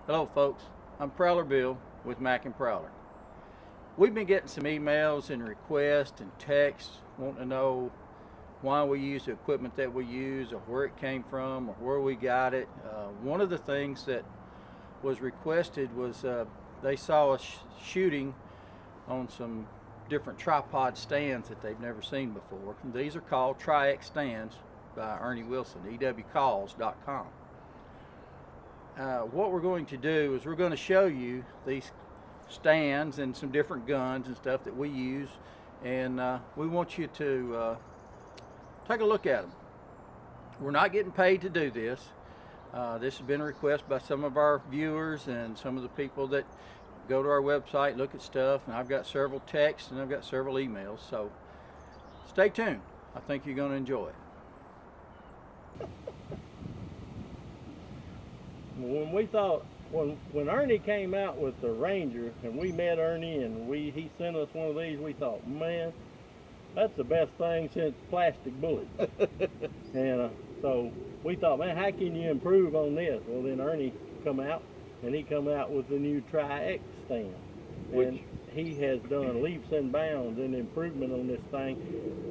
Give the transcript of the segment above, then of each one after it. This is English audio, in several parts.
Hello folks, I'm Prowler Bill with Mac and Prowler. We've been getting some emails and requests and texts wanting to know why we use the equipment that we use or where it came from or where we got it. One of the things that was requested was they saw us shooting on some different tripod stands that they've never seen before. And these are called TriX stands by Ernie Wilson, ewcalls.com. What we're going to do is we're going to show you these stands and some different guns and stuff that we use, and we want you to take a look at them. We're not getting paid to do this. This has been a request by some of our viewers and some of the people that go to our website, look at stuff, and I've got several texts and I've got several emails, so stay tuned. I think you're going to enjoy it. When Ernie came out with the Ranger and we met Ernie and he sent us one of these, we thought, man, that's the best thing since plastic bullets. And so we thought, man, how can you improve on this? Well, then Ernie come out and he come out with the new TriX stand. And he has done leaps and bounds in improvement on this thing.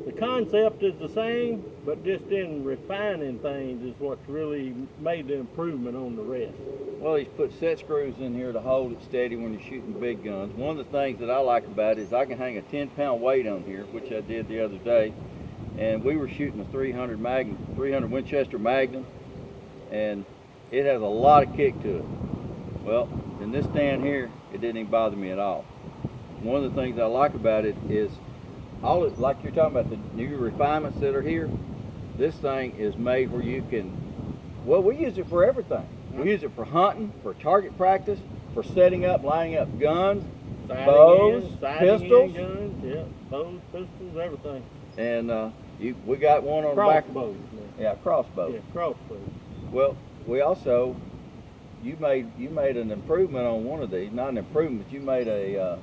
The concept is the same, but just in refining things is what's really made the improvement on the rest. Well, he's put set screws in here to hold it steady when you're shooting big guns. One of the things that I like about it is I can hang a 10-pound weight on here, which I did the other day, and we were shooting a 300 Winchester Magnum, and it has a lot of kick to it. Well, in this stand here, it didn't even bother me at all. One of the things I like about it is like you're talking about the new refinements that are here. This thing is made where you can, well, we use it for everything. We use it for hunting, for target practice, for setting up, lining up guns, bows, pistols. Guns, yeah, bows, pistols, everything. And we got one on the back of bows. Yeah, crossbows. Yeah, crossbows. Well, we also, you made an improvement on one of these. Not an improvement, but you made a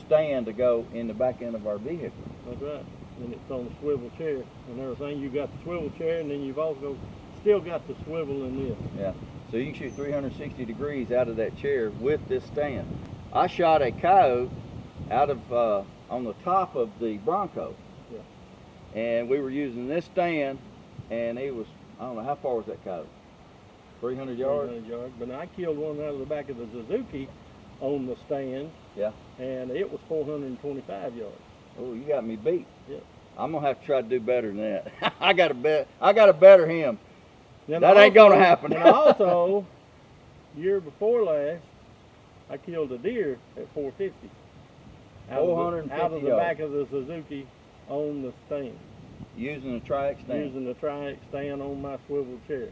stand to go in the back end of our vehicle. That's right. And it's on a swivel chair and everything. You got the swivel chair, and then you've also still got the swivel in this. Yeah. So you can shoot 360 degrees out of that chair with this stand. I shot a coyote out of on the top of the Bronco. Yeah. And we were using this stand, and it was, I don't know, how far was that coyote? 300 yards? 300 yards. But I killed one out of the back of the Suzuki on the stand. Yeah. And it was 425 yards. Oh, you got me beat. Yeah. I'm gonna have to try to do better than that. I got to better him. And that ain't gonna happen. And also, year before last, I killed a deer at 450. Out of the back of the Suzuki on the stand. Using the TriX stand. Using the TriX stand on my swivel chair.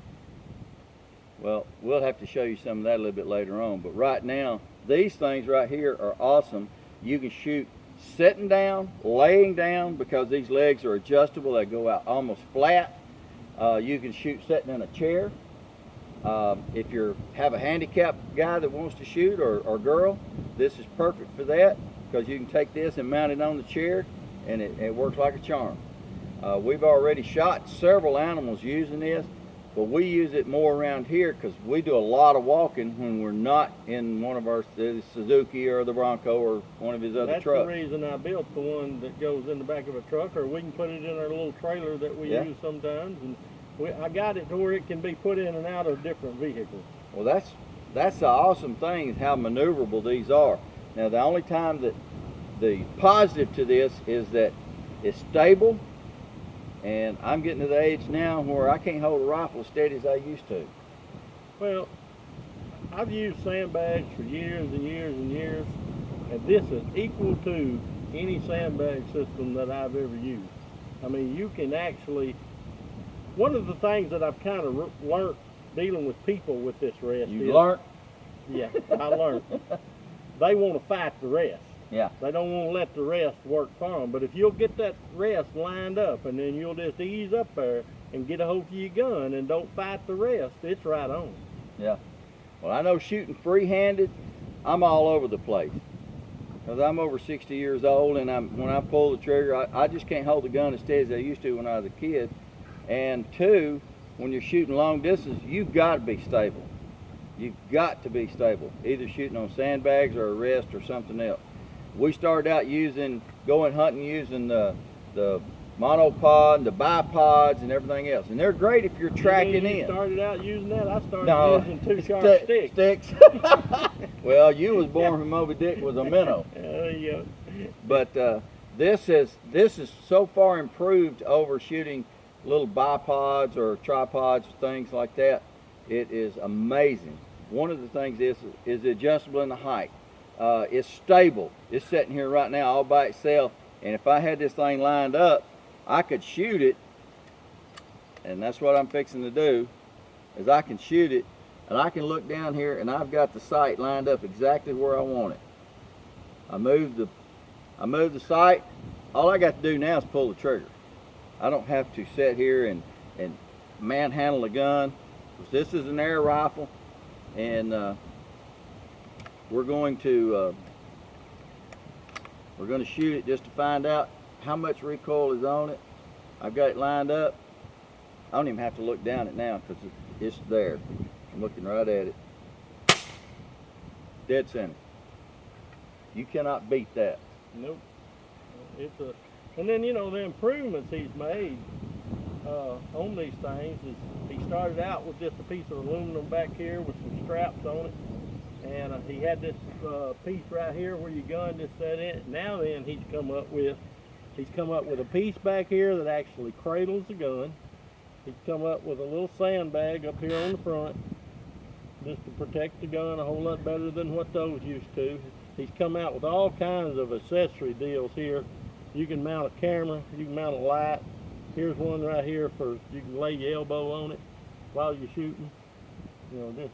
Well, we'll have to show you some of that a little bit later on. But right now, these things right here are awesome. You can shoot sitting down, laying down, because these legs are adjustable. They go out almost flat. You can shoot sitting in a chair. If you have a handicapped guy that wants to shoot, or girl, this is perfect for that, because you can take this and mount it on the chair, and it works like a charm. We've already shot several animals using this, but we use it more around here because we do a lot of walking when we're not in one of our Suzuki or the Bronco or one of his other trucks. That's the reason I built the one that goes in the back of a truck, or we can put it in our little trailer that we use sometimes. And I got it to where it can be put in and out of different vehicles. Well, that's the awesome thing, is how maneuverable these are. Now, the only time that the positive to this is that it's stable. And I'm getting to the age now where I can't hold a rifle as steady as I used to. Well, I've used sandbags for years and years and years, and this is equal to any sandbag system that I've ever used. I mean, you can actually, one of the things that I've kind of learned dealing with people with this rest You learned? Yeah, I learned. They want to fight the rest. Yeah. They don't want to let the rest work for them. But if you'll get that rest lined up, and then you'll just ease up there and get a hold of your gun and don't fight the rest, it's right on. Yeah. Well, I know shooting free-handed, I'm all over the place. Because I'm over 60 years old, and when I pull the trigger, I just can't hold the gun as steady as I used to when I was a kid. And two, when you're shooting long distance, you've got to be stable. You've got to be stable, either shooting on sandbags or a rest or something else. We started out going hunting using the monopod, the bipods, and everything else, and they're great if you're tracking you in. Started out using that. I started using 2 sharp sticks. Well, you was born from Moby Dick with a minnow. There you go. But this is so far improved over shooting little bipods or tripods, things like that. It is amazing. One of the things is adjustable in the height. It's stable. It's sitting here right now all by itself, and if I had this thing lined up, I could shoot it, and that's what I'm fixing to do, is I can shoot it, and I can look down here, and I've got the sight lined up exactly where I want it. I move the sight. All I got to do now is pull the trigger. I don't have to sit here and manhandle the gun. This is an air rifle, and we're going to shoot it just to find out how much recoil is on it. I've got it lined up. I don't even have to look down it now because it's there. I'm looking right at it. Dead center. You cannot beat that. Nope. And then, you know, the improvements he's made on these things is he started out with just a piece of aluminum back here with some straps on it, and he had this piece right here where your gun just set in. Now then, he's come up with a piece back here that actually cradles the gun. He's come up with a little sandbag up here on the front just to protect the gun a whole lot better than what those used to. He's come out with all kinds of accessory deals here. You can mount a camera, you can mount a light. Here's one right here for you can lay your elbow on it while you're shooting. You know, just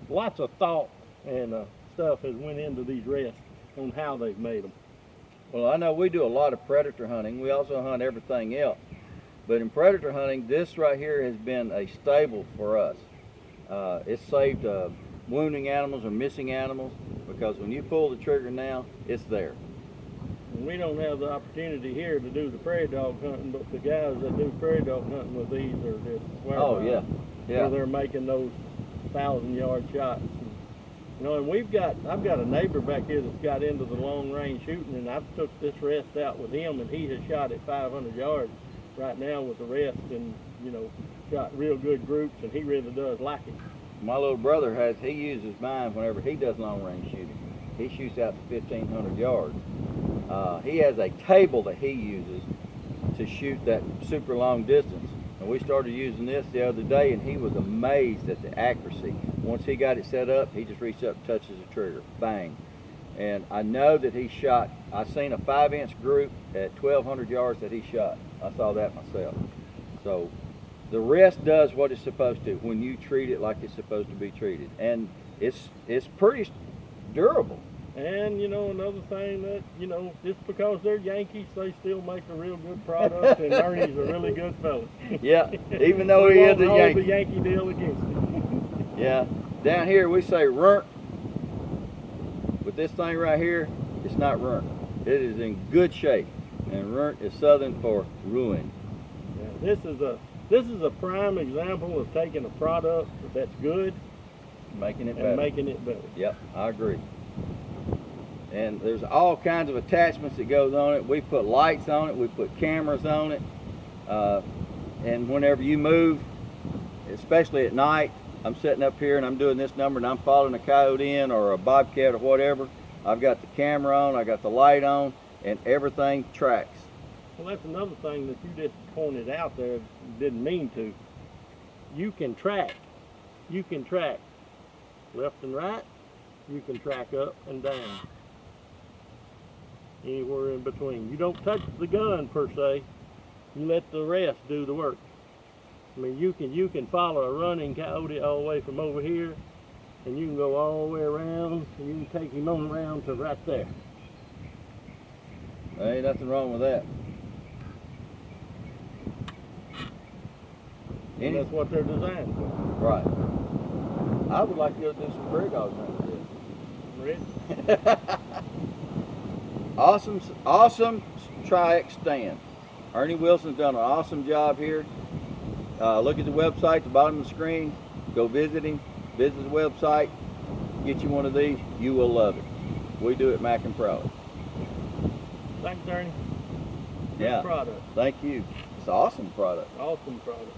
lots of thought and stuff has went into these rests on how they've made them. Well, I know we do a lot of predator hunting. We also hunt everything else. But in predator hunting, this right here has been a staple for us. It's saved wounding animals or missing animals, because when you pull the trigger now, it's there. And we don't have the opportunity here to do the prairie dog hunting, but the guys that do prairie dog hunting with these are just oh yeah, where they're making those 1,000-yard shots. You know, and I've got a neighbor back here that's got into the long range shooting, and I've took this rest out with him, and he has shot at 500 yards right now with the rest, and you know, shot real good groups, and he really does like it. My little brother he uses mine whenever he does long range shooting. He shoots out to 1,500 yards. He has a table that he uses to shoot that super long distance. And we started using this the other day, and he was amazed at the accuracy. Once he got it set up, he just reached up and touches the trigger, bang. And I know that he shot, I seen a 5-inch group at 1,200 yards that he shot. I saw that myself. So the rest does what it's supposed to when you treat it like it's supposed to be treated. And it's pretty durable. And you know, another thing that, you know, just because they're Yankees, they still make a real good product, and Ernie's a really good fella. Yeah, even though he is a Yankee. The Yankee deal against him. Yeah, down here we say runt. With this thing right here, it's not runt. It is in good shape, and runt is Southern for ruin. Yeah, this is a prime example of taking a product that's good, making it better. Yep, I agree. And there's all kinds of attachments that goes on it. We put lights on it, we put cameras on it, and whenever you move, especially at night, I'm sitting up here and I'm doing this number and I'm following a coyote in or a bobcat or whatever, I've got the camera on, I got the light on, and everything tracks. Well, that's another thing that you just pointed out there, didn't mean to. You can track left and right, you can track up and down, anywhere in between. You don't touch the gun per se, you let the rest do the work. I mean, you can follow a running coyote all the way from over here, and you can go all the way around, and you can take him on around to right there. There ain't nothing wrong with that. And that's what they're designed for. Right. I would like to go do some prairie dog hunting with this. Ready? Awesome TriX stand. Ernie Wilson's done an awesome job here. Look at the website at the bottom of the screen. Go visit him. Visit the website, get you one of these. You will love it. We do it Mac and Proud. Thanks, Ernie. Good Yeah. product. Thank you. It's an awesome product. Awesome product.